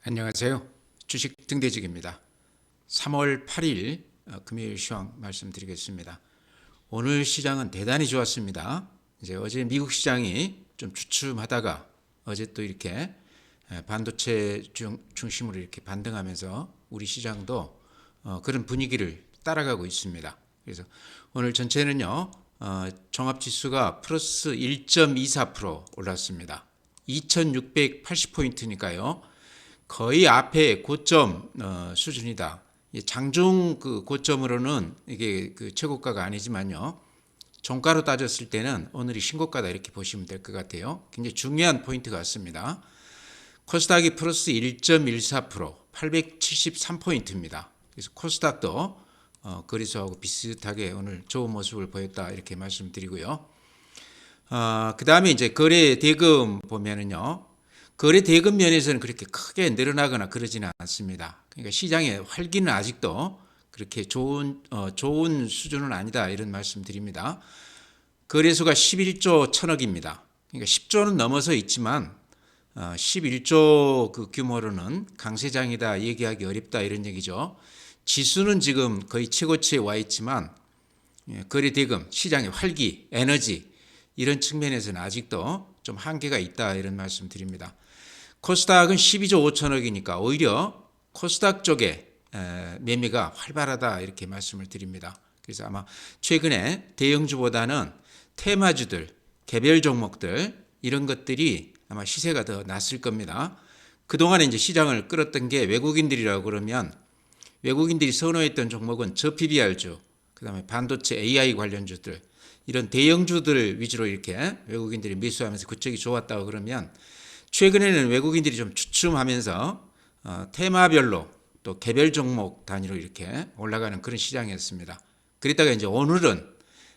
안녕하세요. 주식 등대직입니다. 3월 8일 금요일 시황 말씀드리겠습니다. 오늘 시장은 대단히 좋았습니다. 이제 어제 미국 시장이 좀 주춤하다가 어제 또 이렇게 반도체 중심으로 이렇게 반등하면서 우리 시장도 그런 분위기를 따라가고 있습니다. 그래서 오늘 전체는요, 종합지수가 플러스 1.24% 올랐습니다. 2680포인트니까요. 거의 앞에 고점 수준이다. 장중 그 고점으로는 이게 그 최고가가 아니지만요. 종가로 따졌을 때는 오늘이 신고가다 이렇게 보시면 될 것 같아요. 굉장히 중요한 포인트 같습니다. 코스닥이 플러스 1.14%, 873포인트입니다. 그래서 코스닥도 거래소하고 비슷하게 오늘 좋은 모습을 보였다 이렇게 말씀드리고요. 그 다음에 이제 거래 대금 보면은요. 거래 대금 면에서는 그렇게 크게 늘어나거나 그러지는 않습니다. 그러니까 시장의 활기는 아직도 그렇게 좋은 수준은 아니다 이런 말씀드립니다. 거래소가 11조 1000억입니다. 그러니까 10조는 넘어서 있지만 11조 그 규모로는 강세장이다 얘기하기 어렵다 이런 얘기죠. 지수는 지금 거의 최고치에 와 있지만 거래 대금, 시장의 활기, 에너지 이런 측면에서는 아직도 좀 한계가 있다 이런 말씀드립니다. 코스닥은 12조 5천억이니까 오히려 코스닥 쪽에 매매가 활발하다 이렇게 말씀을 드립니다. 그래서 아마 최근에 대형주보다는 테마주들, 개별 종목들 이런 것들이 아마 시세가 더 났을 겁니다. 그동안에 이제 시장을 끌었던 게 외국인들이라고 그러면 외국인들이 선호했던 종목은 저PBR주, 그다음에 반도체 AI 관련주들 이런 대형주들 위주로 이렇게 외국인들이 매수하면서 그쪽이 좋았다고 그러면 최근에는 외국인들이 좀 주춤하면서 테마별로 또 개별 종목 단위로 이렇게 올라가는 그런 시장이었습니다. 그랬다가 이제 오늘은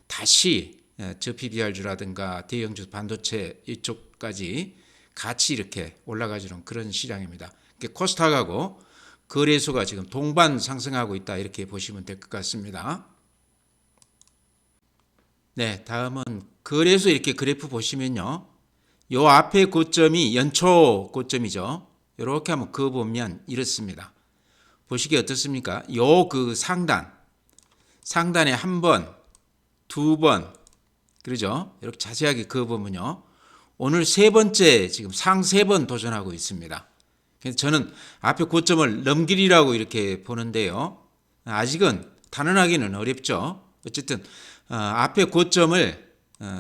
다시 저PBR주라든가 대형주 반도체 이쪽까지 같이 이렇게 올라가주는 그런 시장입니다. 코스닥하고 거래소가 지금 동반 상승하고 있다 이렇게 보시면 될 것 같습니다. 네, 다음은 거래소 이렇게 그래프 보시면요. 요 앞에 고점이 연초 고점이죠. 이렇게 한번 그어보면 이렇습니다. 보시기에 어떻습니까? 요 그 상단에 한 번, 두 번, 그러죠? 이렇게 자세하게 그어보면요. 오늘 세 번째 지금 상 세 번 도전하고 있습니다. 그래서 저는 앞에 고점을 넘기리라고 이렇게 보는데요. 아직은 단언하기는 어렵죠. 어쨌든 앞에 고점을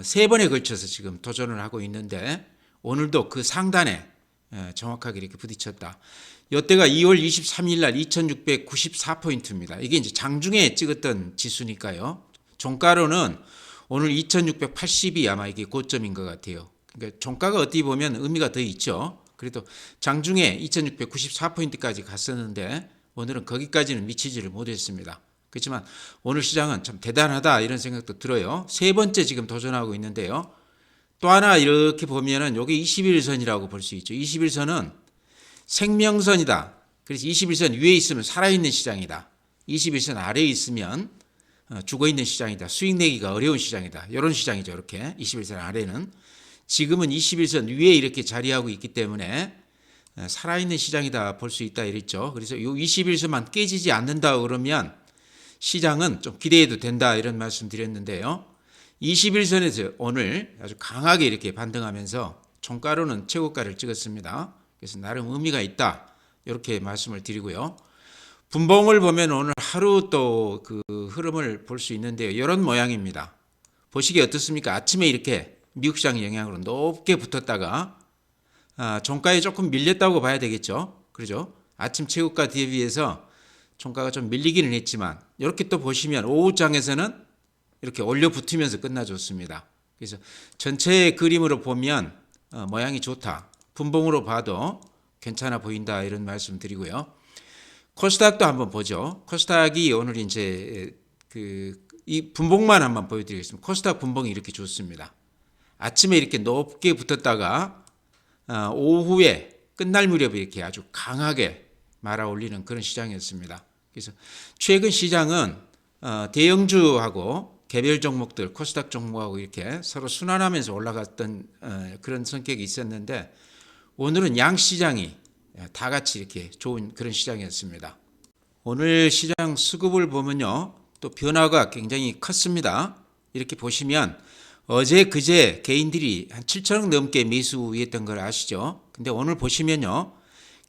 세 번에 걸쳐서 지금 도전을 하고 있는데 오늘도 그 상단에 정확하게 이렇게 부딪혔다. 이때가 2월 23일 날 2694포인트입니다. 이게 이제 장중에 찍었던 지수니까요. 종가로는 오늘 2680이 아마 이게 고점인 것 같아요. 그러니까 종가가 어떻게 보면 의미가 더 있죠. 그래도 장중에 2694포인트까지 갔었는데 오늘은 거기까지는 미치지를 못했습니다. 그렇지만 오늘 시장은 참 대단하다 이런 생각도 들어요. 세 번째 지금 도전하고 있는데요. 또 하나 이렇게 보면은 이게 21선이라고 볼 수 있죠. 21선은 생명선이다. 그래서 21선 위에 있으면 살아있는 시장이다. 21선 아래에 있으면 죽어있는 시장이다. 수익 내기가 어려운 시장이다. 이런 시장이죠. 이렇게 21선 아래는. 지금은 21선 위에 이렇게 자리하고 있기 때문에 살아있는 시장이다 볼 수 있다 이랬죠. 그래서 이 21선만 깨지지 않는다 그러면 시장은 좀 기대해도 된다 이런 말씀 드렸는데요. 21선에서 오늘 아주 강하게 이렇게 반등하면서 종가로는 최고가를 찍었습니다. 그래서 나름 의미가 있다 이렇게 말씀을 드리고요. 분봉을 보면 오늘 하루 또 그 흐름을 볼 수 있는데요. 이런 모양입니다. 보시기에 어떻습니까? 아침에 이렇게 미국 시장 영향으로 높게 붙었다가 종가에 조금 밀렸다고 봐야 되겠죠. 그렇죠? 아침 최고가 대비해서 종가가 좀 밀리기는 했지만 이렇게 또 보시면 오후장에서는 이렇게 올려 붙으면서 끝나줬습니다. 그래서 전체 그림으로 보면 모양이 좋다. 분봉으로 봐도 괜찮아 보인다 이런 말씀 드리고요. 코스닥도 한번 보죠. 코스닥이 오늘 이제 이 분봉만 한번 보여드리겠습니다. 코스닥 분봉이 이렇게 좋습니다. 아침에 이렇게 높게 붙었다가 오후에 끝날 무렵에 이렇게 아주 강하게 말아 올리는 그런 시장이었습니다. 그래서 최근 시장은 대형주하고 개별 종목들, 코스닥 종목하고 이렇게 서로 순환하면서 올라갔던 그런 성격이 있었는데 오늘은 양 시장이 다 같이 이렇게 좋은 그런 시장이었습니다. 오늘 시장 수급을 보면요, 또 변화가 굉장히 컸습니다. 이렇게 보시면 어제 그제 개인들이 한 7천억 넘게 매수했던 걸 아시죠? 근데 오늘 보시면요,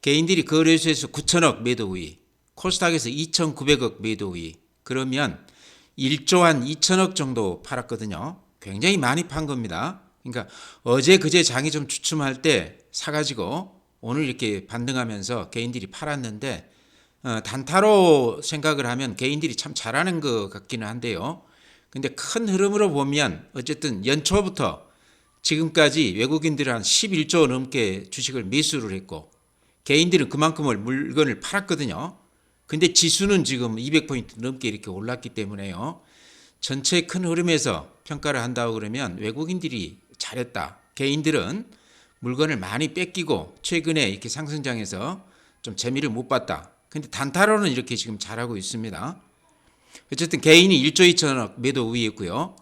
개인들이 거래소에서 9천억 매도 우위, 코스닥에서 2,900억 매도 우위, 그러면 1조 한 2천억 정도 팔았거든요. 굉장히 많이 판 겁니다. 그러니까 어제 그제 장이 좀 주춤할 때 사가지고 오늘 이렇게 반등하면서 개인들이 팔았는데, 단타로 생각을 하면 개인들이 참 잘하는 것 같기는 한데요. 근데 큰 흐름으로 보면 어쨌든 연초부터 지금까지 외국인들은 한 11조 넘게 주식을 매수를 했고, 개인들은 그만큼을 물건을 팔았거든요. 근데 지수는 지금 200포인트 넘게 이렇게 올랐기 때문에요. 전체 큰 흐름에서 평가를 한다고 그러면 외국인들이 잘했다. 개인들은 물건을 많이 뺏기고 최근에 이렇게 상승장에서 좀 재미를 못 봤다. 근데 단타로는 이렇게 지금 잘하고 있습니다. 어쨌든 개인이 1조 2천억 매도 우위했고요.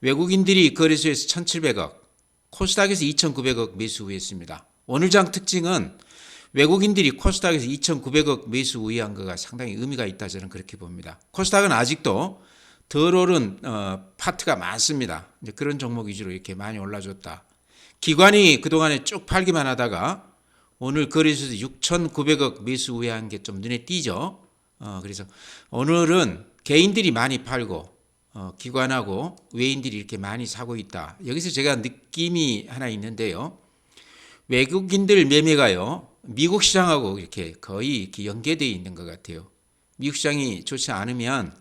외국인들이 거래소에서 1,700억, 코스닥에서 2,900억 매수 우위했습니다. 오늘 장 특징은 외국인들이 코스닥에서 2,900억 매수 우위한 거가 상당히 의미가 있다, 저는 그렇게 봅니다. 코스닥은 아직도 덜 오른 파트가 많습니다. 이제 그런 종목 위주로 이렇게 많이 올라줬다. 기관이 그동안에 쭉 팔기만 하다가 오늘 거래소에서 6,900억 매수 우위한 게 좀 눈에 띄죠. 그래서 오늘은 개인들이 많이 팔고 기관하고 외인들이 이렇게 많이 사고 있다. 여기서 제가 느낌이 하나 있는데요. 외국인들 매매가요, 미국 시장하고 이렇게 거의 이렇게 연계되어 있는 것 같아요. 미국 시장이 좋지 않으면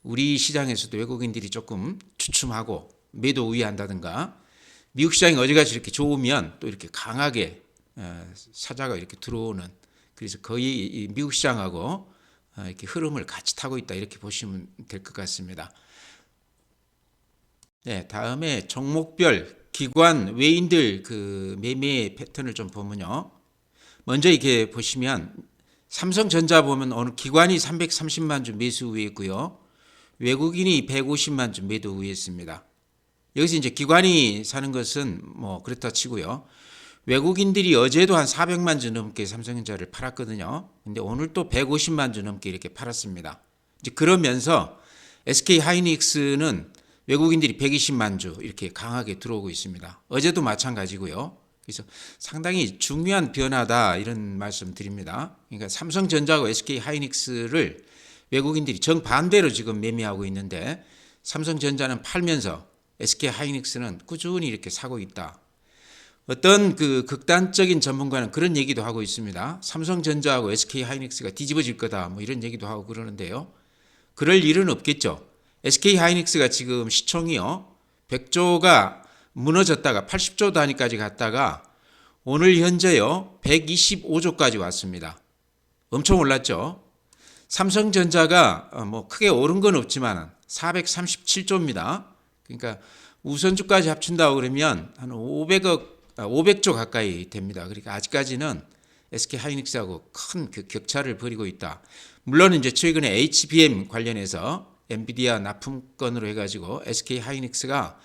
우리 시장에서도 외국인들이 조금 주춤하고 매도 우위한다든가, 미국 시장이 어제같이 이렇게 좋으면 또 이렇게 강하게 사자가 이렇게 들어오는, 그래서 거의 미국 시장하고 이렇게 흐름을 같이 타고 있다, 이렇게 보시면 될 것 같습니다. 네, 다음에 종목별 기관 외인들 그 매매 패턴을 좀 보면요. 먼저 이렇게 보시면 삼성전자 보면 오늘 기관이 330만 주 매수 우위했고요. 외국인이 150만 주 매도 우위했습니다. 여기서 이제 기관이 사는 것은 뭐 그렇다 치고요. 외국인들이 어제도 한 400만 주 넘게 삼성전자를 팔았거든요. 근데 오늘 또 150만 주 넘게 이렇게 팔았습니다. 이제 그러면서 SK 하이닉스는 외국인들이 120만 주 이렇게 강하게 들어오고 있습니다. 어제도 마찬가지고요. 그래서 상당히 중요한 변화다, 이런 말씀 드립니다. 그러니까 삼성전자하고 SK 하이닉스를 외국인들이 정반대로 지금 매매하고 있는데, 삼성전자는 팔면서 SK 하이닉스는 꾸준히 이렇게 사고 있다. 어떤 그 극단적인 전문가는 그런 얘기도 하고 있습니다. 삼성전자하고 SK 하이닉스가 뒤집어질 거다, 뭐 이런 얘기도 하고 그러는데요. 그럴 일은 없겠죠. SK 하이닉스가 지금 시총이요, 100조가 무너졌다가 80조 단위까지 갔다가 오늘 현재요 125조까지 왔습니다. 엄청 올랐죠. 삼성전자가 뭐 크게 오른 건 없지만 437조입니다. 그러니까 우선주까지 합친다고 그러면 한 500조 가까이 됩니다. 그러니까 아직까지는 SK 하이닉스하고 큰 그 격차를 벌이고 있다. 물론 이제 최근에 HBM 관련해서 엔비디아 납품건으로 해가지고 SK 하이닉스가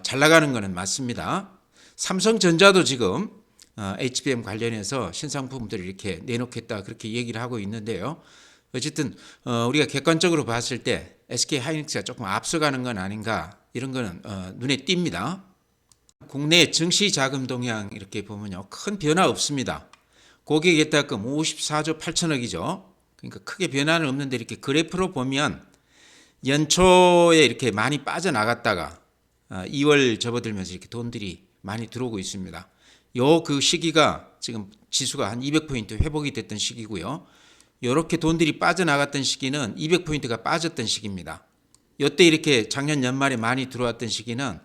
잘 나가는 것은 맞습니다. 삼성전자도 지금 HBM 관련해서 신상품들을 이렇게 내놓겠다, 그렇게 얘기를 하고 있는데요. 어쨌든 우리가 객관적으로 봤을 때 SK 하이닉스가 조금 앞서가는 건 아닌가, 이런 거는 눈에 띕니다. 국내 증시 자금 동향 이렇게 보면요, 큰 변화 없습니다. 고객 예탁금 54조 8천억이죠. 그러니까 크게 변화는 없는데, 이렇게 그래프로 보면 연초에 이렇게 많이 빠져나갔다가 2월 접어들면서 이렇게 돈들이 많이 들어오고 있습니다. 요 그 시기가 지금 지수가 한 200포인트 회복이 됐던 시기고요. 이렇게 돈들이 빠져나갔던 시기는 200포인트가 빠졌던 시기입니다. 이때 이렇게 작년 연말에 많이 들어왔던 시기는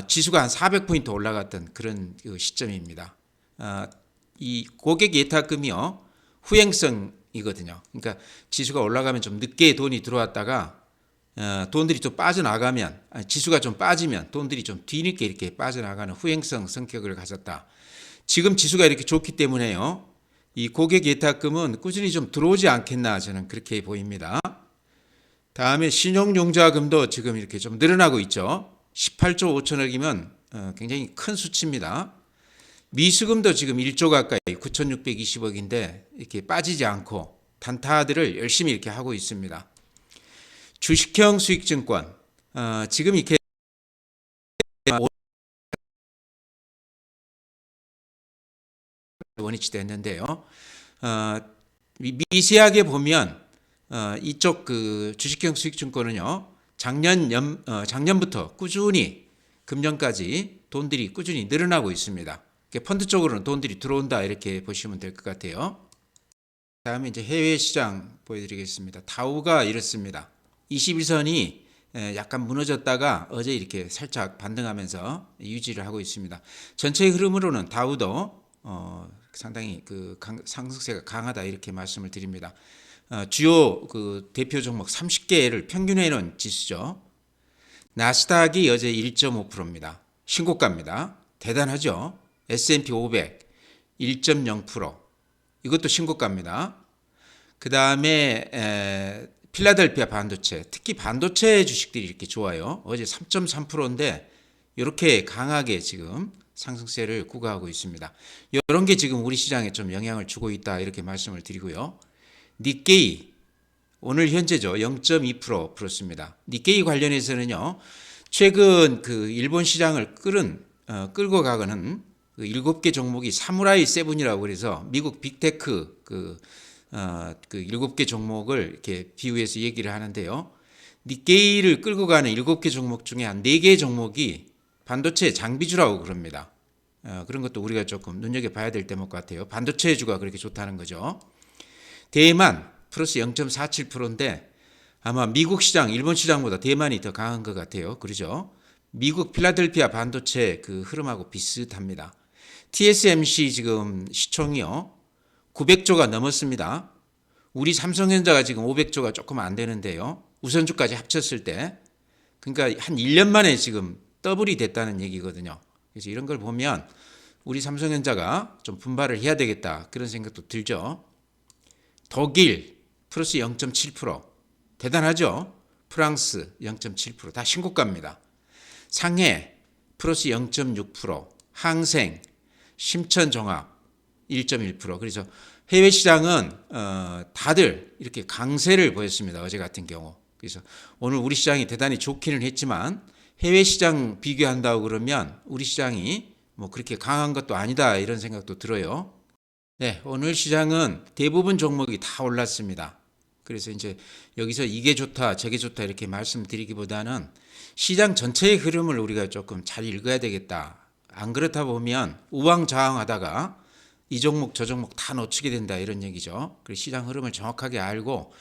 지수가 한 400포인트 올라갔던 그런 시점입니다. 이 고객 예탁금이요, 후행성이거든요. 그러니까 지수가 올라가면 좀 늦게 돈이 들어왔다가 돈들이 좀 빠져나가면, 지수가 좀 빠지면 돈들이 좀 뒤늦게 이렇게 빠져나가는 후행성 성격을 가졌다. 지금 지수가 이렇게 좋기 때문에요, 이 고객 예탁금은 꾸준히 좀 들어오지 않겠나, 저는 그렇게 보입니다. 다음에 신용융자금도 지금 이렇게 좀 늘어나고 있죠. 18조 5천억이면 굉장히 큰 수치입니다. 미수금도 지금 1조 가까이 9,620억인데 이렇게 빠지지 않고 단타들을 열심히 이렇게 하고 있습니다. 주식형 수익증권 지금 이렇게 원위치 됐는데요. 미세하게 보면 이쪽 그 주식형 수익증권은요 작년부터 꾸준히 금년까지 돈들이 꾸준히 늘어나고 있습니다. 펀드 쪽으로는 돈들이 들어온다 이렇게 보시면 될 것 같아요. 다음에 이제 해외 시장 보여드리겠습니다. 다우가 이렇습니다. 21선이 약간 무너졌다가 어제 이렇게 살짝 반등하면서 유지를 하고 있습니다. 전체의 흐름으로는 다우도 상당히 그 상승세가 강하다 이렇게 말씀을 드립니다. 주요 그 대표 종목 30개를 평균해 놓은 지수죠. 나스닥이 어제 1.5%입니다. 신고가입니다. 대단하죠. S&P 500 1.0%. 이것도 신고가입니다. 그 다음에 필라델피아 반도체, 특히 반도체 주식들이 이렇게 좋아요. 어제 3.3%인데 이렇게 강하게 지금 상승세를 구가하고 있습니다. 이런 게 지금 우리 시장에 좀 영향을 주고 있다 이렇게 말씀을 드리고요. 니케이 오늘 현재죠 0.2% 플러스입니다. 니케이 관련해서는요 최근 그 일본 시장을 끌고 가고는 그 7개 종목이 사무라이 세븐이라고 그래서 미국 빅테크 그 7개 종목을 이렇게 비유해서 얘기를 하는데요. 니케이를 끌고 가는 7개 종목 중에 한 4개 종목이 반도체 장비주라고 그럽니다. 그런 것도 우리가 조금 눈여겨봐야 될 대목 같아요. 반도체주가 그렇게 좋다는 거죠. 대만 플러스 0.47%인데 아마 미국 시장, 일본 시장보다 대만이 더 강한 것 같아요. 그러죠? 미국 필라델피아 반도체 그 흐름하고 비슷합니다. TSMC 지금 시총이요 900조가 넘었습니다. 우리 삼성전자가 지금 500조가 조금 안 되는데요. 우선주까지 합쳤을 때 그러니까 한 1년 만에 지금 더블이 됐다는 얘기거든요. 그래서 이런 걸 보면 우리 삼성전자가 좀 분발을 해야 되겠다 그런 생각도 들죠. 독일 플러스 0.7% 대단하죠. 프랑스 0.7% 다 신고가입니다. 상해 플러스 0.6% 항생 심천종합 1.1% 그래서 해외 시장은 다들 이렇게 강세를 보였습니다. 어제 같은 경우. 그래서 오늘 우리 시장이 대단히 좋기는 했지만 해외 시장 비교한다고 그러면 우리 시장이 뭐 그렇게 강한 것도 아니다 이런 생각도 들어요. 네, 오늘 시장은 대부분 종목이 다 올랐습니다. 그래서 이제 여기서 이게 좋다, 저게 좋다 이렇게 말씀드리기보다는 시장 전체의 흐름을 우리가 조금 잘 읽어야 되겠다. 안 그렇다 보면 우왕좌왕하다가 이 종목 저 종목 다 놓치게 된다 이런 얘기죠. 그래서 시장 흐름을 정확하게 알고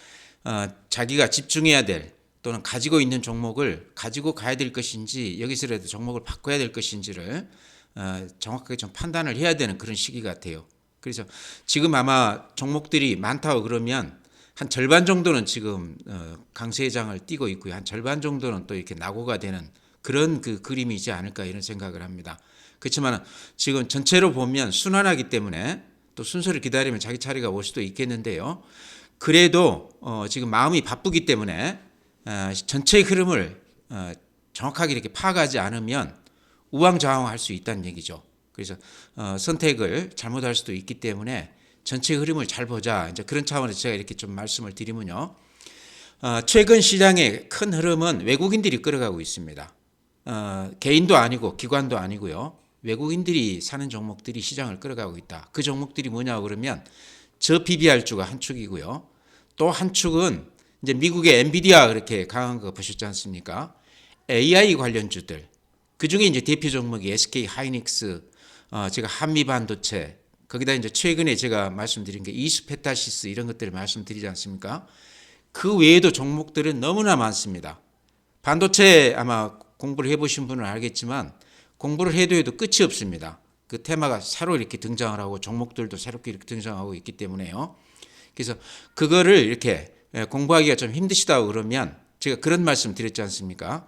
자기가 집중해야 될 또는 가지고 있는 종목을 가지고 가야 될 것인지 여기서라도 종목을 바꿔야 될 것인지를 정확하게 좀 판단을 해야 되는 그런 시기 같아요. 그래서 지금 아마 종목들이 많다고 그러면 한 절반 정도는 지금 강세장을 띄고 있고요. 한 절반 정도는 또 이렇게 낙오가 되는 그런 그 그림이지 않을까 이런 생각을 합니다. 그렇지만 지금 전체로 보면 순환하기 때문에 또 순서를 기다리면 자기 차례가 올 수도 있겠는데요. 그래도 지금 마음이 바쁘기 때문에 전체의 흐름을 정확하게 이렇게 파악하지 않으면 우왕좌왕할 수 있다는 얘기죠. 그래서 선택을 잘못할 수도 있기 때문에 전체 흐름을 잘 보자. 이제 그런 차원에서 제가 이렇게 좀 말씀을 드리면요. 최근 시장의 큰 흐름은 외국인들이 끌어가고 있습니다. 개인도 아니고 기관도 아니고요. 외국인들이 사는 종목들이 시장을 끌어가고 있다. 그 종목들이 뭐냐고 그러면 저 PBR주가 한 축이고요. 또 한 축은 이제 미국의 엔비디아 그렇게 강한 거 보셨지 않습니까? AI 관련주들. 그 중에 이제 대표 종목이 SK 하이닉스, 제가 한미 반도체, 거기다 이제 최근에 제가 말씀드린 게 이스페타시스 이런 것들을 말씀드리지 않습니까? 그 외에도 종목들은 너무나 많습니다. 반도체 아마 공부를 해보신 분은 알겠지만 공부를 해도 끝이 없습니다. 그 테마가 새로 이렇게 등장을 하고 종목들도 새롭게 이렇게 등장하고 있기 때문에요. 그래서 그거를 이렇게 공부하기가 좀 힘드시다고 그러면 제가 그런 말씀 드렸지 않습니까?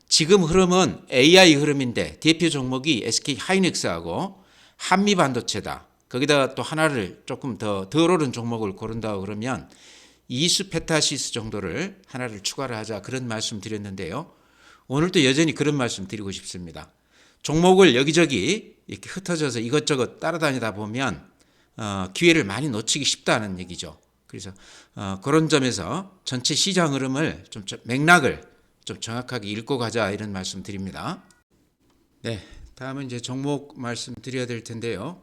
지금 흐름은 AI 흐름인데 대표 종목이 SK 하이닉스하고 한미 반도체다. 거기다가 또 하나를 조금 더 오른 종목을 고른다고 그러면 이스페타시스 정도를 하나를 추가를 하자 그런 말씀 드렸는데요. 오늘도 여전히 그런 말씀 드리고 싶습니다. 종목을 여기저기 이렇게 흩어져서 이것저것 따라다니다 보면 기회를 많이 놓치기 쉽다는 얘기죠. 그래서 그런 점에서 전체 시장 흐름을 좀 맥락을 좀 정확하게 읽고 가자 이런 말씀 드립니다. 네, 다음은 이제 종목 말씀드려야 될 텐데요.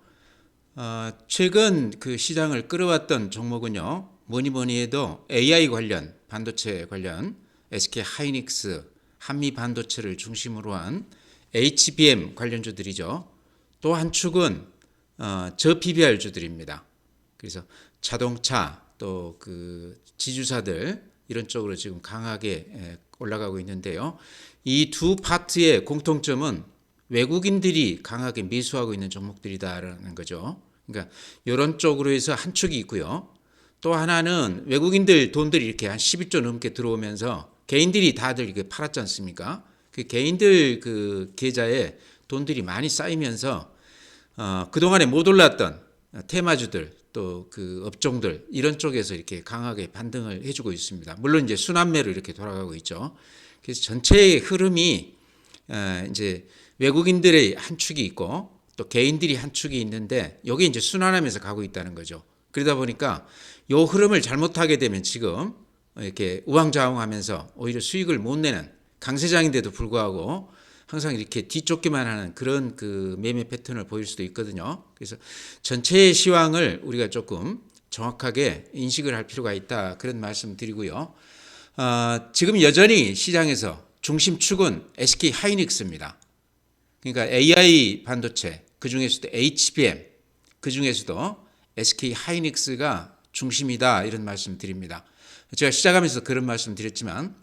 최근 그 시장을 끌어왔던 종목은요, 뭐니 해도 AI 관련, 반도체 관련, SK 하이닉스, 한미 반도체를 중심으로 한 HBM 관련주들이죠. 또 한 축은 저 PBR주들입니다. 그래서 자동차 또 그 지주사들 이런 쪽으로 지금 강하게 올라가고 있는데요. 이 두 파트의 공통점은 외국인들이 강하게 매수하고 있는 종목들이다라는 거죠. 그러니까 이런 쪽으로 해서 한 축이 있고요. 또 하나는 외국인들 돈들이 이렇게 한 11조 넘게 들어오면서 개인들이 다들 이렇게 팔았지 않습니까? 그 개인들 그 계좌에 돈들이 많이 쌓이면서 그동안에 못 올랐던 테마주들 또 그 업종들 이런 쪽에서 이렇게 강하게 반등을 해주고 있습니다. 물론 이제 순환매로 이렇게 돌아가고 있죠. 그래서 전체의 흐름이 이제 외국인들의 한 축이 있고 또 개인들이 한 축이 있는데 여기 이제 순환하면서 가고 있다는 거죠. 그러다 보니까 이 흐름을 잘못하게 되면 지금 이렇게 우왕좌왕하면서 오히려 수익을 못 내는 강세장인데도 불구하고 항상 이렇게 뒤쫓기만 하는 그런 그 매매 패턴을 보일 수도 있거든요. 그래서 전체의 시황을 우리가 조금 정확하게 인식을 할 필요가 있다 그런 말씀 드리고요. 지금 여전히 시장에서 중심축은 SK 하이닉스입니다. 그러니까 AI 반도체, 그 중에서도 HBM, 그 중에서도 SK 하이닉스가 중심이다 이런 말씀 드립니다. 제가 시작하면서 그런 말씀 드렸지만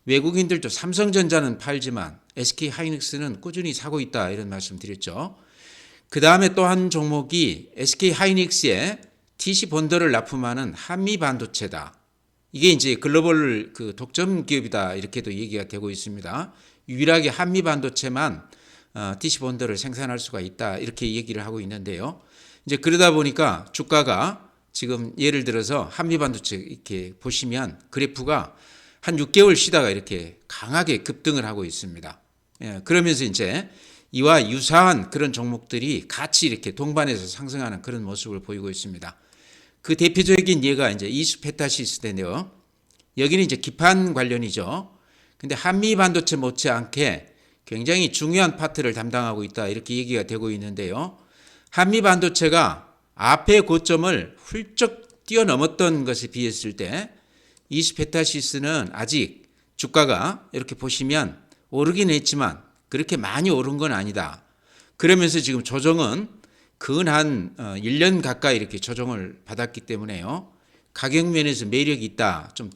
외국인들도 삼성전자는 팔지만 SK 하이닉스는 꾸준히 사고 있다 이런 말씀 드렸죠. 그 다음에 또 한 종목이 SK 하이닉스의 TC 본더를 납품하는 한미 반도체다. 이게 이제 글로벌 그 독점 기업이다 이렇게도 얘기가 되고 있습니다. 유일하게 한미 반도체만 TC 본더를 생산할 수가 있다 이렇게 얘기를 하고 있는데요. 이제 그러다 보니까 주가가 지금 예를 들어서 한미 반도체 이렇게 보시면 그래프가 한 6개월 쉬다가 이렇게 강하게 급등을 하고 있습니다. 그러면서 이제 이와 유사한 그런 종목들이 같이 이렇게 동반해서 상승하는 그런 모습을 보이고 있습니다. 그 대표적인 예가 이제 이스페타시스인데요. 여기는 이제 기판 관련이죠. 근데 한미 반도체 못지않게 굉장히 중요한 파트를 담당하고 있다 이렇게 얘기가 되고 있는데요. 한미 반도체가 앞의 고점을 훌쩍 뛰어넘었던 것에 비했을 때 이스페타시스는 아직 주가가 이렇게 보시면 오르긴 했지만 그렇게 많이 오른 건 아니다. 그러면서 지금 조정은 근 1년 가까이 이렇게 조정을 받았기 때문에요. 가격 면에서 매력이 있다. 좀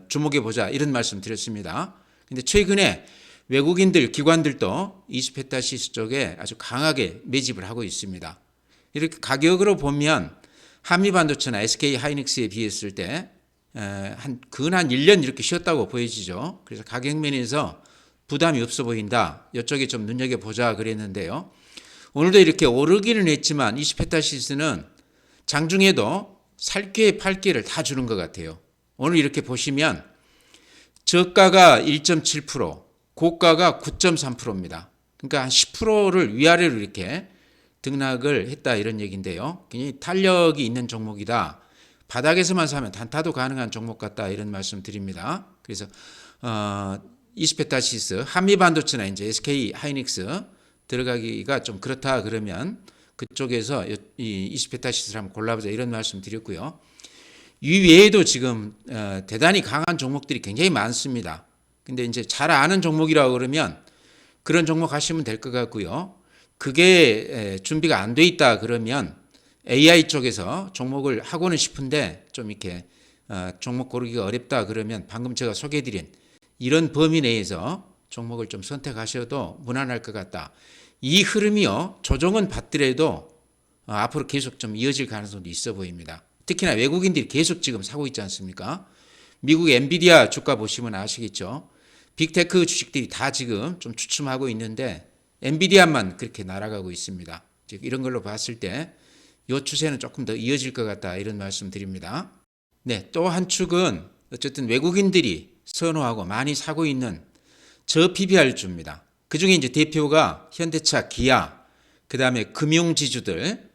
주목해 보자 이런 말씀 드렸습니다. 근데 최근에 외국인들 기관들도 이스페타시스 쪽에 아주 강하게 매집을 하고 있습니다. 이렇게 가격으로 보면 한미 반도체나 SK 하이닉스에 비했을 때 근 1년 이렇게 쉬었다고 보여지죠. 그래서 가격 면에서 부담이 없어 보인다. 이쪽에 좀 눈여겨보자 그랬는데요. 오늘도 이렇게 오르기는 했지만 이스페타시스는 장중에도 살 기회 팔 기회를 다 주는 것 같아요. 오늘 이렇게 보시면 저가가 1.7%, 고가가 9.3%입니다. 그러니까 한 10%를 위아래로 이렇게 등락을 했다 이런 얘기인데요. 굉장히 탄력이 있는 종목이다. 바닥에서만 사면 단타도 가능한 종목 같다 이런 말씀 드립니다. 그래서 이스페타시스, 한미반도체나 이제 SK 하이닉스 들어가기가 좀 그렇다 그러면 그쪽에서 이 이스페타시스를 한번 골라보자 이런 말씀 드렸고요. 이 외에도 지금 대단히 강한 종목들이 굉장히 많습니다. 근데 이제 잘 아는 종목이라고 그러면 그런 종목 하시면 될 것 같고요. 그게 준비가 안 돼 있다 그러면 AI 쪽에서 종목을 하고는 싶은데 좀 이렇게 종목 고르기가 어렵다 그러면 방금 제가 소개해드린 이런 범위 내에서 종목을 좀 선택하셔도 무난할 것 같다. 이 흐름이요 조정은 받더라도 앞으로 계속 좀 이어질 가능성도 있어 보입니다. 특히나 외국인들이 계속 지금 사고 있지 않습니까? 미국 엔비디아 주가 보시면 아시겠죠? 빅테크 주식들이 다 지금 좀 주춤하고 있는데 엔비디아만 그렇게 날아가고 있습니다. 즉 이런 걸로 봤을 때 이 추세는 조금 더 이어질 것 같다 이런 말씀 드립니다. 네, 또 한 축은 어쨌든 외국인들이 선호하고 많이 사고 있는 저 PBR주입니다. 그중에 이제 대표가 현대차, 기아, 그다음에 금융지주들,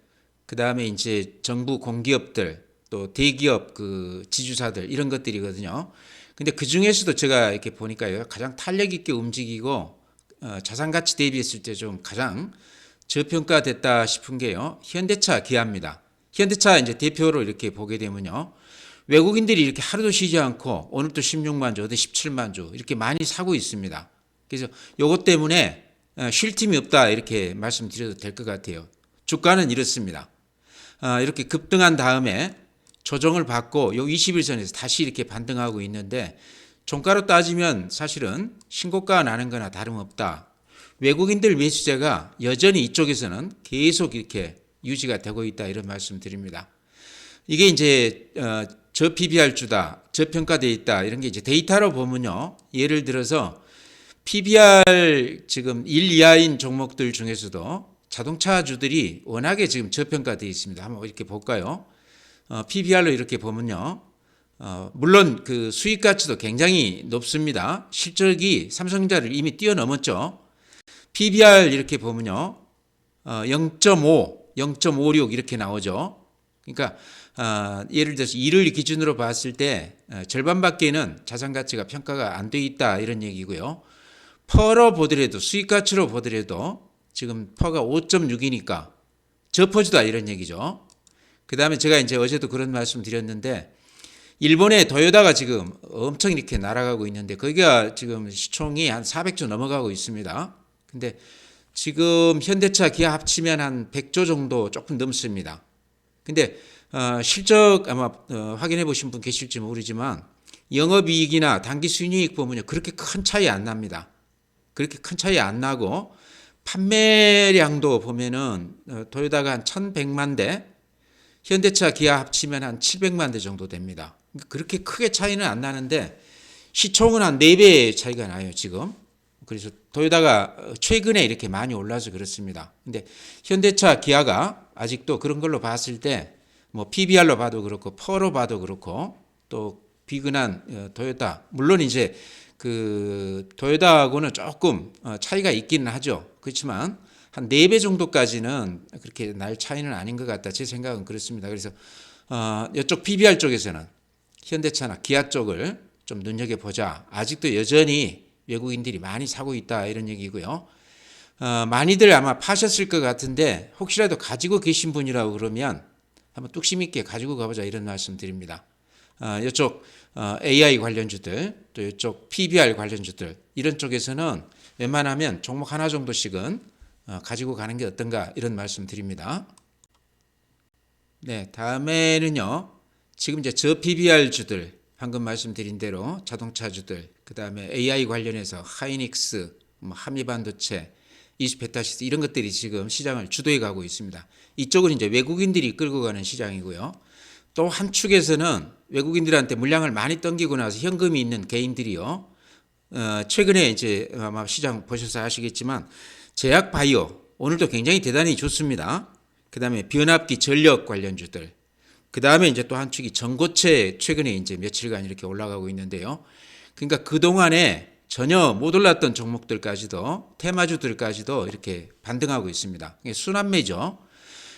그다음에 이제 정부 공기업들, 또 대기업 그 지주사들 이런 것들이거든요. 근데 그 중에서도 제가 이렇게 보니까요, 가장 탄력 있게 움직이고 자산 가치 대비했을 때 좀 가장 저평가됐다 싶은 게요, 현대차, 기아입니다. 현대차 이제 대표로 이렇게 보게 되면요, 외국인들이 이렇게 하루도 쉬지 않고 오늘도 16만 주, 어디 17만 주 이렇게 많이 사고 있습니다. 그래서 요것 때문에 쉴 틈이 없다 이렇게 말씀드려도 될 것 같아요. 주가는 이렇습니다. 이렇게 급등한 다음에 조정을 받고 요 20일선에서 다시 이렇게 반등하고 있는데, 종가로 따지면 사실은 신고가 나는 거나 다름없다. 외국인들 매수세가 여전히 이쪽에서는 계속 이렇게 유지가 되고 있다 이런 말씀 드립니다. 이게 이제 저 PBR 주다, 저평가되어 있다 이런 게 이제 데이터로 보면요, 예를 들어서 PBR 지금 1 이하인 종목들 중에서도 자동차주들이 워낙에 지금 저평가되어 있습니다. 한번 이렇게 볼까요? PBR로 이렇게 보면요, 물론 그 수익 가치도 굉장히 높습니다. 실적이 삼성전자를 이미 뛰어넘었죠. PBR 이렇게 보면요, 0.5, 0.56 이렇게 나오죠. 그러니까 예를 들어서 1을 기준으로 봤을 때 절반밖에는 자산 가치가 평가가 안 돼 있다 이런 얘기고요. 퍼로 보더라도, 수익 가치로 보더라도 지금 퍼가 5.6이니까 저퍼주다 이런 얘기죠. 그 다음에 제가 이제 어제도 그런 말씀 드렸는데, 일본의 도요타가 지금 엄청 이렇게 날아가고 있는데 거기가 지금 시총이 한 400조 넘어가고 있습니다. 근데 지금 현대차, 기아 합치면 한 100조 정도 조금 넘습니다. 근데 실적 아마 확인해 보신 분 계실지 모르지만 영업이익이나 단기 순이익 보면요, 그렇게 큰 차이 안 납니다. 그렇게 큰 차이 안 나고, 판매량도 보면은 도요타가 한 1100만 대, 현대차, 기아 합치면 한 700만 대 정도 됩니다. 그렇게 크게 차이는 안 나는데 시총은 한 4배 차이가 나요 지금. 그래서 도요타가 최근에 이렇게 많이 올라서 그렇습니다. 근데 현대차, 기아가 아직도 그런 걸로 봤을 때 뭐 PBR로 봐도 그렇고 퍼로 봐도 그렇고, 또 비근한 도요타, 물론 이제 그 도요타하고는 조금 차이가 있기는 하죠. 그렇지만 한 4배 정도까지는 그렇게 날 차이는 아닌 것 같다. 제 생각은 그렇습니다. 그래서 이쪽 PBR 쪽에서는 현대차나 기아 쪽을 좀 눈여겨보자. 아직도 여전히 외국인들이 많이 사고 있다 이런 얘기고요. 많이들 아마 파셨을 것 같은데 혹시라도 가지고 계신 분이라고 그러면 한번 뚝심 있게 가지고 가보자 이런 말씀 드립니다. 이쪽 AI 관련주들, 또 이쪽 PBR 관련주들, 이런 쪽에서는 웬만하면 종목 하나 정도씩은 가지고 가는 게 어떤가 이런 말씀 드립니다. 네, 다음에는요, 지금 이제 저 PBR 주들, 방금 말씀드린 대로 자동차주들, 그 다음에 AI 관련해서 하이닉스, 한미반도체, 이스페타시스 이런 것들이 지금 시장을 주도해 가고 있습니다. 이쪽은 이제 외국인들이 끌고 가는 시장이고요. 또 한 축에서는 외국인들한테 물량을 많이 던기고 나서 현금이 있는 개인들이요, 최근에 이제 아마 시장 보셔서 아시겠지만 제약 바이오 오늘도 굉장히 대단히 좋습니다. 그 다음에 변압기 전력 관련주들, 그 다음에 이제 또 한 축이 전고체, 최근에 이제 며칠간 이렇게 올라가고 있는데요. 그러니까 그동안에 전혀 못 올랐던 종목들까지도, 테마주들까지도 이렇게 반등하고 있습니다. 이게 순환매죠.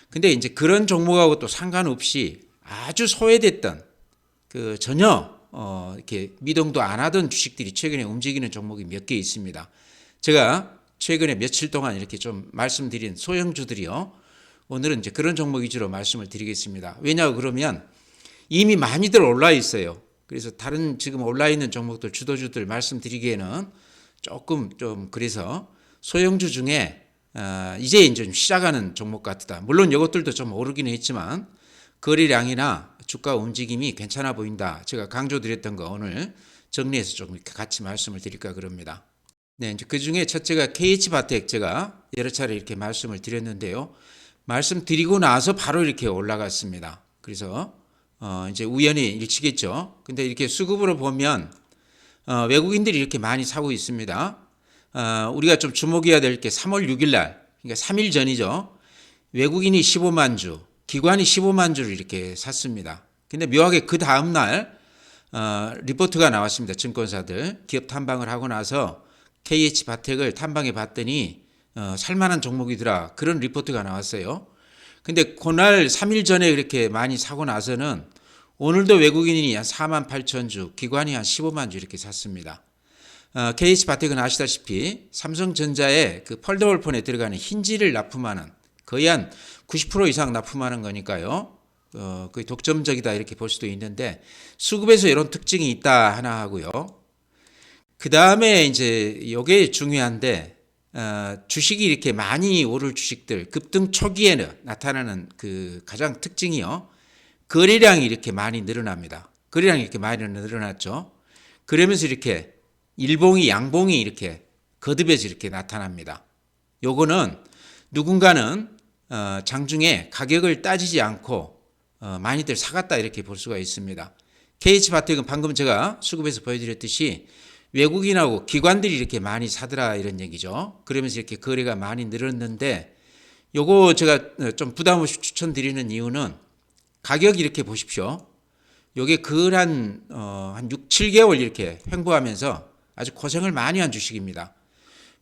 근데 이제 그런 종목하고 또 상관없이 아주 소외됐던 그 전혀 이렇게 미동도 안 하던 주식들이 최근에 움직이는 종목이 몇 개 있습니다. 제가 최근에 며칠 동안 이렇게 좀 말씀드린 소형주들이요, 오늘은 이제 그런 종목 위주로 말씀을 드리겠습니다. 왜냐 그러면 이미 많이들 올라 있어요. 그래서 다른 지금 올라 있는 종목들, 주도주들 말씀드리기에는 조금 좀 그래서 소형주 중에 이제 좀 시작하는 종목 같다. 물론 이것들도 좀 오르기는 했지만 거래량이나 주가 움직임이 괜찮아 보인다. 제가 강조드렸던 거 오늘 정리해서 좀 이렇게 같이 말씀을 드릴까 그럽니다. 네, 이제 그 중에 첫째가 KH바텍, 제가 여러 차례 이렇게 말씀을 드렸는데요. 말씀드리고 나서 바로 이렇게 올라갔습니다. 그래서 이제 우연히 일치겠죠. 근데 이렇게 수급으로 보면 외국인들이 이렇게 많이 사고 있습니다. 우리가 좀 주목해야 될 게 3월 6일 날, 그러니까 3일 전이죠. 외국인이 15만 주, 기관이 15만 주를 이렇게 샀습니다. 근데 묘하게 그 다음 날 리포트가 나왔습니다. 증권사들 기업 탐방을 하고 나서 KH바텍을 탐방해 봤더니 살만한 종목이더라. 그런 리포트가 나왔어요. 근데 그날 3일 전에 그렇게 많이 사고 나서는 오늘도 외국인이 한 4만 8천 주, 기관이 한 15만 주 이렇게 샀습니다. KH바텍은 아시다시피 삼성전자의 그 폴더블 폰에 들어가는 힌지를 납품하는 거의 한 90% 이상 납품하는 거니까요. 거의 독점적이다 이렇게 볼 수도 있는데 수급에서 이런 특징이 있다 하나 하고요. 그 다음에 이제 이게 중요한데 주식이 이렇게 많이 오를 주식들 급등 초기에는 나타나는 그 가장 특징이요. 거래량이 이렇게 많이 늘어납니다. 거래량이 이렇게 많이 늘어났죠. 그러면서 이렇게 일봉이 양봉이 이렇게 거듭해서 이렇게 나타납니다. 요거는 누군가는 장중에 가격을 따지지 않고 많이들 사갔다 이렇게 볼 수가 있습니다. KH바텍은 방금 제가 수급에서 보여드렸듯이 외국인하고 기관들이 이렇게 많이 사더라 이런 얘기죠. 그러면서 이렇게 거래가 많이 늘었는데 요거 제가 좀 부담 없이 추천드리는 이유는 가격 이렇게 보십시오. 요게 한 6, 7개월 이렇게 횡보하면서 아주 고생을 많이 한 주식입니다.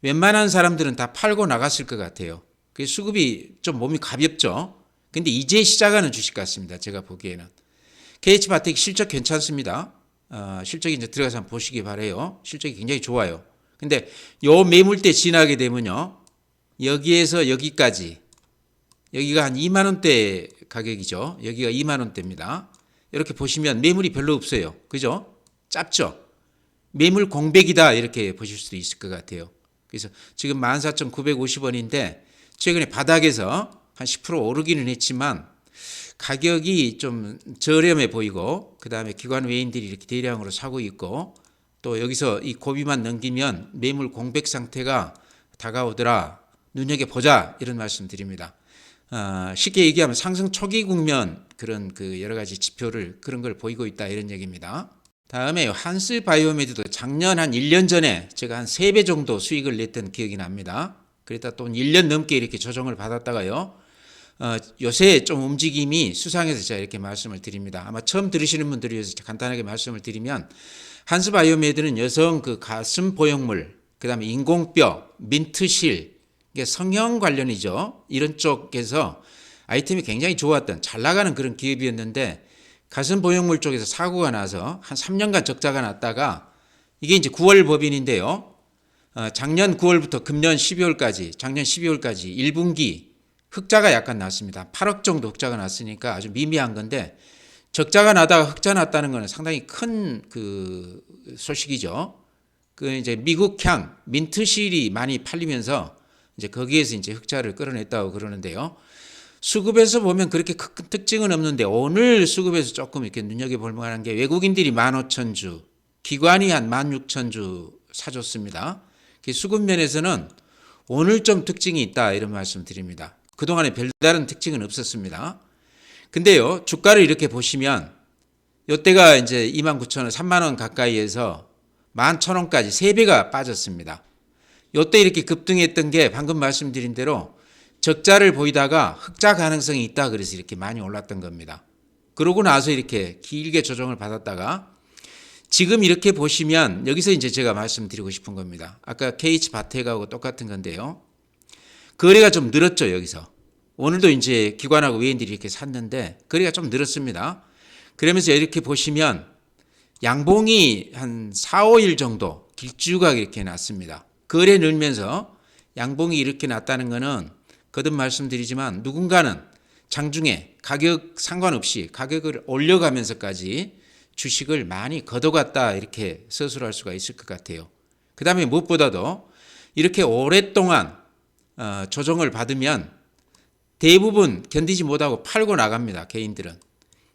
웬만한 사람들은 다 팔고 나갔을 것 같아요. 그래서 수급이 좀 몸이 가볍죠. 근데 이제 시작하는 주식 같습니다. 제가 보기에는. KH바텍 실적 괜찮습니다. 실적이 이제 들어가서 한번 보시기 바래요. 실적이 굉장히 좋아요. 근데 요 매물대 지나게 되면요. 여기에서 여기까지 여기가 한 2만 원대 가격이죠. 여기가 2만 원대입니다. 이렇게 보시면 매물이 별로 없어요. 그죠? 짧죠? 매물 공백이다 이렇게 보실 수도 있을 것 같아요. 그래서 지금 14,950원인데 최근에 바닥에서 한 10% 오르기는 했지만 가격이 좀 저렴해 보이고 그 다음에 기관 외인들이 이렇게 대량으로 사고 있고 또 여기서 이 고비만 넘기면 매물 공백 상태가 다가오더라. 눈여겨보자 이런 말씀 드립니다. 쉽게 얘기하면 상승 초기 국면 그런 그 여러 가지 지표를 그런 걸 보이고 있다 이런 얘기입니다. 다음에 한스바이오메드도 작년 한 1년 전에 제가 한 3배 정도 수익을 냈던 기억이 납니다. 그랬다 또 1년 넘게 이렇게 조정을 받았다가요. 요새 좀 움직임이 수상해서 제가 이렇게 말씀을 드립니다. 아마 처음 들으시는 분들이 위해서 간단하게 말씀을 드리면 한스바이오메드는 여성 그 가슴 보형물, 그 다음에 인공뼈, 민트실, 이게 성형 관련이죠. 이런 쪽에서 아이템이 굉장히 좋았던 잘 나가는 그런 기업이었는데 가슴 보형물 쪽에서 사고가 나서 한 3년간 적자가 났다가 이게 이제 9월 법인인데요. 작년 9월부터 금년 12월까지, 작년 12월까지 1분기 흑자가 약간 났습니다. 8억 정도 흑자가 났으니까 아주 미미한 건데 적자가 나다가 흑자 났다는 것은 상당히 큰 그 소식이죠. 그 이제 미국향 민트실이 많이 팔리면서 이제 거기에서 이제 흑자를 끌어냈다고 그러는데요. 수급에서 보면 그렇게 큰 특징은 없는데 오늘 수급에서 조금 이렇게 눈여겨볼 만한 게 외국인들이 15,000주, 기관이 한 16,000주 사줬습니다. 수급 면에서는 오늘 좀 특징이 있다 이런 말씀 드립니다. 그동안에 별다른 특징은 없었습니다. 근데요, 주가를 이렇게 보시면 이때가 이제 29,000원, 3만 원 가까이에서 11,000원까지 3배가 빠졌습니다. 이때 이렇게 급등했던 게 방금 말씀드린 대로 적자를 보이다가 흑자 가능성이 있다 그래서 이렇게 많이 올랐던 겁니다. 그러고 나서 이렇게 길게 조정을 받았다가 지금 이렇게 보시면 여기서 이제 제가 말씀드리고 싶은 겁니다. 아까 KH바텍하고 똑같은 건데요. 거래가 좀 늘었죠, 여기서. 오늘도 이제 기관하고 외인들이 이렇게 샀는데 거래가 좀 늘었습니다. 그러면서 이렇게 보시면 양봉이 한 4, 5일 정도 길쭉하게 이렇게 났습니다. 거래 늘면서 양봉이 이렇게 났다는 것은 거듭 말씀드리지만 누군가는 장중에 가격 상관없이 가격을 올려가면서까지 주식을 많이 걷어갔다 이렇게 서술할 수가 있을 것 같아요. 그 다음에 무엇보다도 이렇게 오랫동안 조정을 받으면 대부분 견디지 못하고 팔고 나갑니다. 개인들은.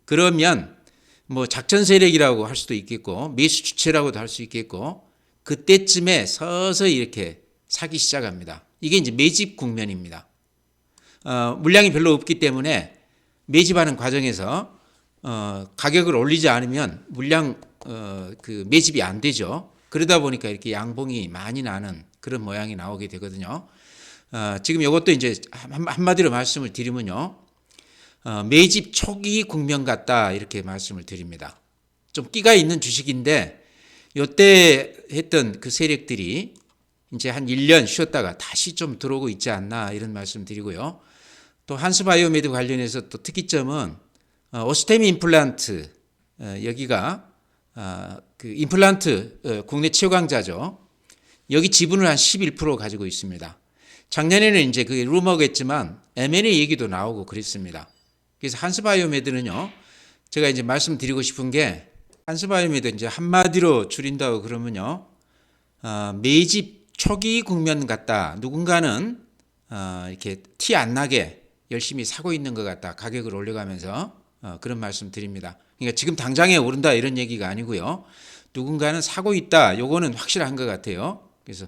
그러면 뭐 작전 세력이라고 할 수도 있겠고 매수 주체라고도 할 수 있겠고 그때쯤에 서서히 이렇게 사기 시작합니다. 이게 이제 매집 국면입니다. 물량이 별로 없기 때문에 매집하는 과정에서 가격을 올리지 않으면 물량 그 매집이 안 되죠. 그러다 보니까 이렇게 양봉이 많이 나는 그런 모양이 나오게 되거든요. 지금 이것도 이제 한마디로 말씀을 드리면요. 매집 초기 국면 같다 이렇게 말씀을 드립니다. 좀 끼가 있는 주식인데 이때 했던 그 세력들이 이제 한 1년 쉬었다가 다시 좀 들어오고 있지 않나 이런 말씀 드리고요. 또 한스바이오메드 관련해서 또 특이점은 오스테미 임플란트 여기가 그 임플란트 국내 최강자죠. 여기 지분을 한 11% 가지고 있습니다. 작년에는 이제 그게 루머겠지만 M&A 얘기도 나오고 그랬습니다. 그래서 한스바이오메드는요, 제가 이제 말씀드리고 싶은 게 한스바이오메드 이제 한마디로 줄인다고 그러면요, 매집 초기 국면 같다. 누군가는 이렇게 티 안 나게 열심히 사고 있는 것 같다. 가격을 올려가면서 그런 말씀 드립니다. 그러니까 지금 당장에 오른다 이런 얘기가 아니고요. 누군가는 사고 있다. 요거는 확실한 것 같아요. 그래서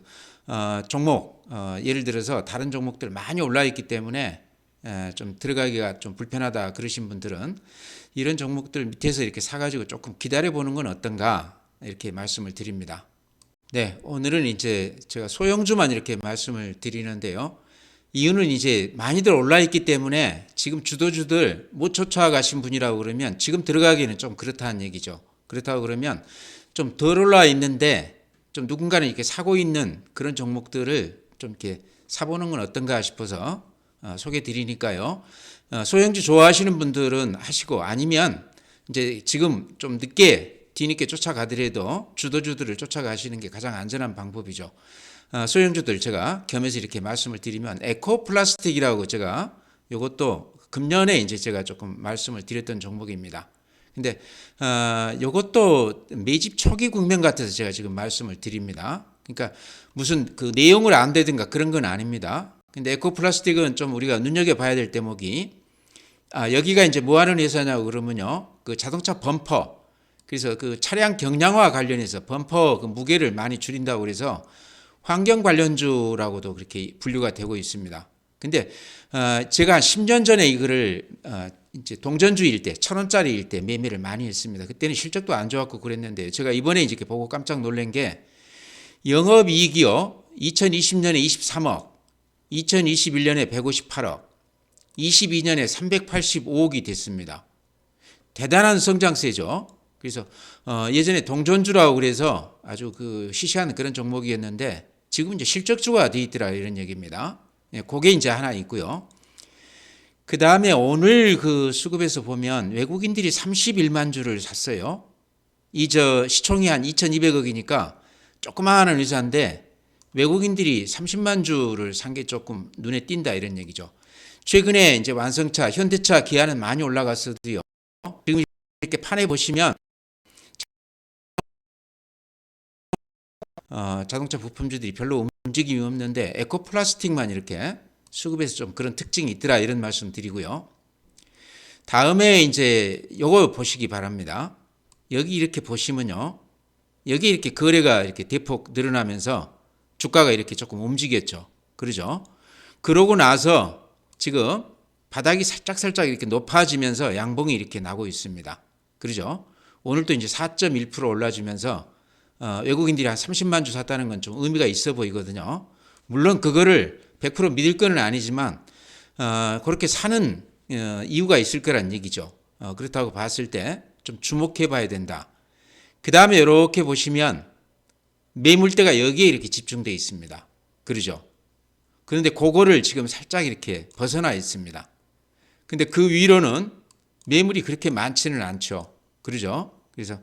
종목 예를 들어서 다른 종목들 많이 올라 있기 때문에 좀 들어가기가 좀 불편하다 그러신 분들은 이런 종목들 밑에서 이렇게 사가지고 조금 기다려 보는 건 어떤가 이렇게 말씀을 드립니다. 네, 오늘은 이제 제가 소형주만 이렇게 말씀을 드리는데요. 이유는 이제 많이들 올라 있기 때문에 지금 주도주들 못 쫓아가신 분이라고 그러면 지금 들어가기는 좀 그렇다는 얘기죠. 그렇다고 그러면 좀 덜 올라 있는데 좀 누군가는 이렇게 사고 있는 그런 종목들을 좀 이렇게 사보는 건 어떤가 싶어서 소개해 드리니까요. 소형주 좋아하시는 분들은 하시고 아니면 이제 지금 좀 늦게 뒤늦게 쫓아가더라도 주도주들을 쫓아가시는 게 가장 안전한 방법이죠. 소형주들 제가 겸해서 이렇게 말씀을 드리면 에코플라스틱이라고 제가 이것도 금년에 이제 제가 조금 말씀을 드렸던 종목입니다. 근데 이것도 매집 초기 국면 같아서 제가 지금 말씀을 드립니다. 그러니까 무슨 그 내용을 안 되든가 그런 건 아닙니다. 근데 에코플라스틱은 좀 우리가 눈여겨봐야 될 대목이 여기가 이제 뭐 하는 회사냐고 그러면요. 그 자동차 범퍼 그래서 그 차량 경량화 관련해서 범퍼 그 무게를 많이 줄인다고 그래서 환경 관련주라고도 그렇게 분류가 되고 있습니다. 근데 제가 한 10년 전에 이거를 이제 동전주일 때 1,000원짜리일 때 매매를 많이 했습니다. 그때는 실적도 안 좋았고 그랬는데 제가 이번에 이제 보고 깜짝 놀란 게 영업이익이요 2020년에 23억, 2021년에 158억, 22년에 385억이 됐습니다. 대단한 성장세죠. 그래서 예전에 동전주라고 그래서 아주 그 시시한 그런 종목이었는데 지금 이제 실적주가 돼 있더라 이런 얘기입니다. 그게 이제 하나 있고요. 그 다음에 오늘 그 수급에서 보면 외국인들이 31만 주를 샀어요. 시총이 한 2,200억이니까 조그마한 회사인데 외국인들이 30만 주를 산 게 조금 눈에 띈다 이런 얘기죠. 최근에 이제 완성차, 현대차, 기아는 많이 올라갔어도요. 지금 이렇게 판에 보시면 자동차 부품주들이 별로 움직임이 없는데 에코플라스틱만 이렇게 수급에서 좀 그런 특징이 있더라 이런 말씀 드리고요. 다음에 이제 요거 보시기 바랍니다. 여기 이렇게 보시면요. 여기 이렇게 거래가 이렇게 대폭 늘어나면서 주가가 이렇게 조금 움직였죠. 그러죠? 그러고 나서 지금 바닥이 살짝 이렇게 높아지면서 양봉이 이렇게 나고 있습니다. 그러죠? 오늘도 이제 4.1% 올라주면서 외국인들이 한 30만 주 샀다는 건 좀 의미가 있어 보이거든요. 물론 그거를 100% 믿을 건 아니지만 그렇게 사는 이유가 있을 거란 얘기죠. 그렇다고 봤을 때 좀 주목해 봐야 된다. 그 다음에 이렇게 보시면 매물대가 여기에 이렇게 집중되어 있습니다. 그러죠? 그런데 그거를 지금 살짝 이렇게 벗어나 있습니다. 근데 그 위로는 매물이 그렇게 많지는 않죠. 그러죠? 그래서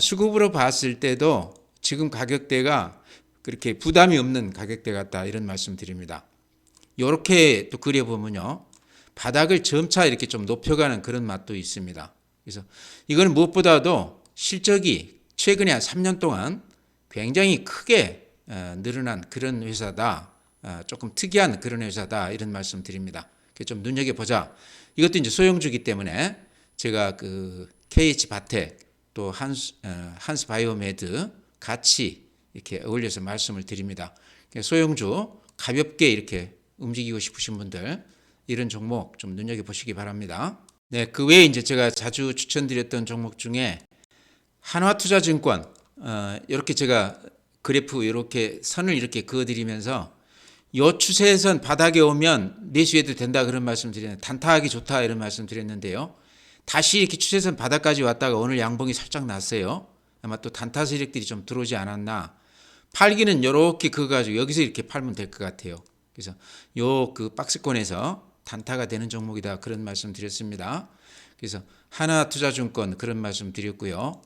수급으로 봤을 때도 지금 가격대가 그렇게 부담이 없는 가격대 같다 이런 말씀 드립니다. 이렇게 또 그려보면요. 바닥을 점차 이렇게 좀 높여가는 그런 맛도 있습니다. 그래서 이거는 무엇보다도 실적이 최근에 한 3년 동안 굉장히 크게 늘어난 그런 회사다. 조금 특이한 그런 회사다 이런 말씀 드립니다. 좀 눈여겨보자. 이것도 이제 소형주기 때문에 제가 그 KH바텍 또 한스바이오메드 같이 이렇게 어울려서 말씀을 드립니다. 소형주 가볍게 이렇게 움직이고 싶으신 분들 이런 종목 좀 눈여겨보시기 바랍니다. 네, 그 외에 이제 제가 자주 추천드렸던 종목 중에 한화투자증권 이렇게 제가 그래프 이렇게 선을 이렇게 그어드리면서 이 추세선 바닥에 오면 매수해도 된다 그런 말씀 드렸는데 단타하기 좋다 이런 말씀 드렸는데요. 다시 이렇게 추세선 바닥까지 왔다가 오늘 양봉이 살짝 났어요. 아마 또 단타 세력들이 좀 들어오지 않았나. 팔기는 이렇게 그거 가지고 여기서 이렇게 팔면 될 것 같아요. 그래서 요 그 박스권에서 단타가 되는 종목이다 그런 말씀 드렸습니다. 그래서 하나투자증권 그런 말씀 드렸고요.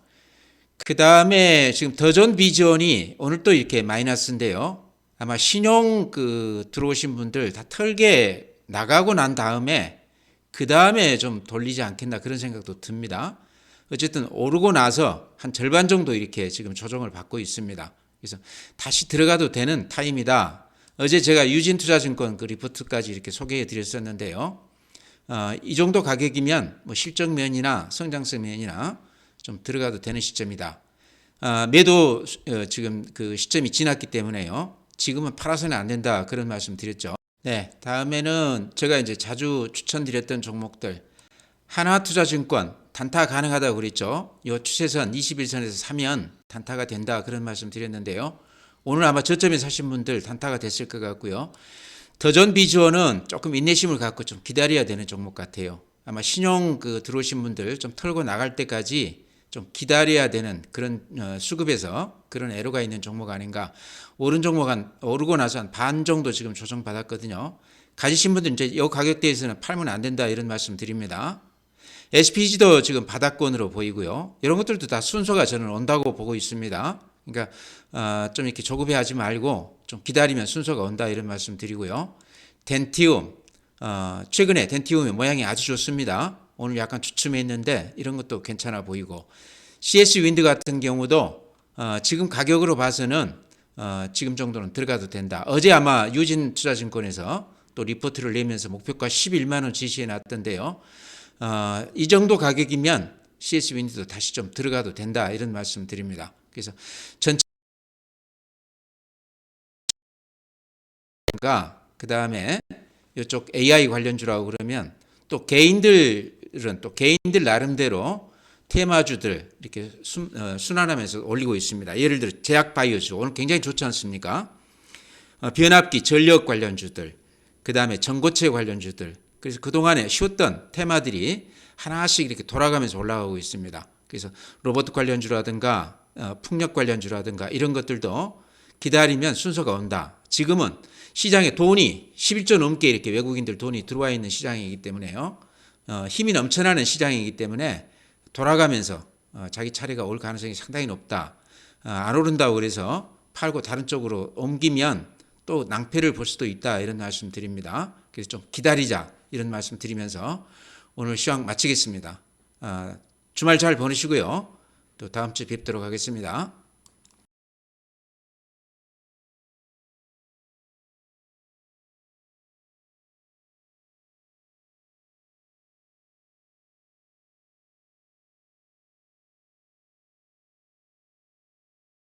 그 다음에 지금 더존 비전이 오늘 또 이렇게 마이너스인데요. 아마 신용 들어오신 분들 다 털게 나가고 난 다음에 그 다음에 좀 돌리지 않겠나 그런 생각도 듭니다. 어쨌든 오르고 나서 한 절반 정도 이렇게 지금 조정을 받고 있습니다. 그래서 다시 들어가도 되는 타임이다. 어제 제가 유진투자증권 그 리포트까지 이렇게 소개해 드렸었는데요. 이 정도 가격이면 뭐 실적면이나 성장성면이나 좀 들어가도 되는 시점이다. 매도 지금 그 시점이 지났기 때문에요. 지금은 팔아서는 안 된다 그런 말씀 드렸죠. 네, 다음에는 제가 이제 자주 추천드렸던 종목들 하나투자증권 단타 가능하다고 그랬죠. 이 추세선 21선에서 사면 단타가 된다 그런 말씀 드렸는데요. 오늘 아마 저점에 사신 분들 단타가 됐을 것 같고요. 더존 비주얼은 조금 인내심을 갖고 좀 기다려야 되는 종목 같아요. 아마 신용 들어오신 분들 좀 털고 나갈 때까지 좀 기다려야 되는 그런 수급에서 그런 애로가 있는 종목 아닌가. 오른 종목 오르고 나서 한 반 정도 지금 조정 받았거든요. 가지신 분들 이제 이 가격대에서는 팔면 안 된다 이런 말씀 드립니다. SPG도 지금 바닥권으로 보이고요. 이런 것들도 다 순서가 저는 온다고 보고 있습니다. 그러니까 좀 이렇게 조급해하지 말고 좀 기다리면 순서가 온다 이런 말씀 드리고요. 덴티움 최근에 덴티움의 모양이 아주 좋습니다. 오늘 약간 주춤했는데 이런 것도 괜찮아 보이고 CS 윈드 같은 경우도 지금 가격으로 봐서는 지금 정도는 들어가도 된다. 어제 아마 유진투자증권에서 또 리포트를 내면서 목표가 11만 원 지시해 놨던데요. 이 정도 가격이면 CS 윈드도 다시 좀 들어가도 된다 이런 말씀 드립니다. 그래서 전체가 그 다음에 이쪽 AI 관련주라고 그러면 또 개인들은 또 개인들 나름대로 테마주들 이렇게 순환하면서 올리고 있습니다. 예를 들어 제약바이오주 오늘 굉장히 좋지 않습니까? 변압기 전력 관련주들 그 다음에 전고체 관련주들 그래서 그동안에 쉬었던 테마들이 하나씩 이렇게 돌아가면서 올라가고 있습니다. 그래서 로봇 관련주라든가 풍력 관련주라든가 이런 것들도 기다리면 순서가 온다. 지금은 시장에 돈이 11조 넘게 이렇게 외국인들 돈이 들어와 있는 시장이기 때문에요. 힘이 넘쳐나는 시장이기 때문에 돌아가면서 자기 차례가 올 가능성이 상당히 높다. 안 오른다고 그래서 팔고 다른 쪽으로 옮기면 또 낭패를 볼 수도 있다 이런 말씀 드립니다. 그래서 좀 기다리자 이런 말씀 드리면서 오늘 시황 마치겠습니다. 주말 잘 보내시고요. 또 다음 주에 뵙도록 하겠습니다.